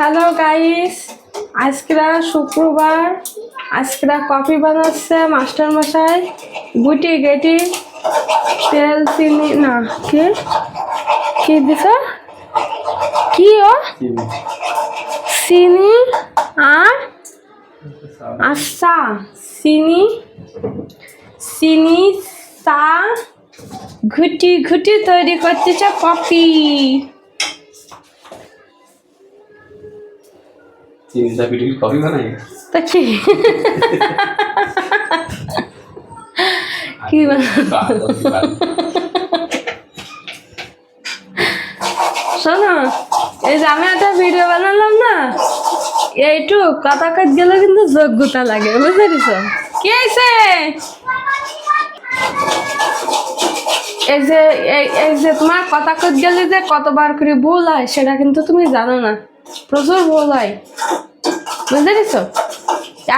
Hello guys, আজকেরা শুক্রবার। আজকেরা coffee বানাচ্ছে master মশাই। গুটি গেটি তেল চিনি না কি কি দিছ কি ও চিনি আর আচ্ছা চিনি চিনি চা ঘুটি ঘুটি তৈরি করতেছে কফি। চিনিটা পিটি কফি বানাই তা কি কি শোনো, এই যে আমি একটা ভিডিও বানালাম না, এইটু কথা কাজ গেলে কিন্তু যোগ্যতা লাগে, বুঝতে পেরেছ? কি হয়েছে? এই যে তোমার কথা কাজ গেলে যে কতবার করে ভুল হয় সেটা কিন্তু তুমি জানো না, প্রচুর ভুল হয়, বুঝতে পেরেছ?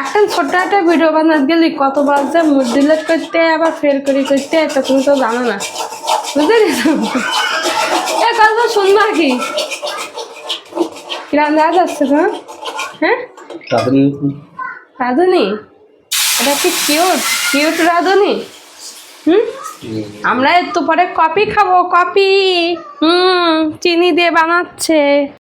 একটা ছোট্ট একটা ভিডিও বানাতে গেলে কতবার যে মুড ডিলিট করতে আবার ফের করে করতে এটা তুমি তো জানো না, বুঝতে পেরেছ? এ কথা শুনবা কি কিরাম দেখা যাচ্ছে না? হ্যাঁ রাধুনি, এটা কি কিউট কিউট রাধুনি? আমরা একটু পরে কফি খাবো, কফি চিনি দিয়ে বানাচ্ছে।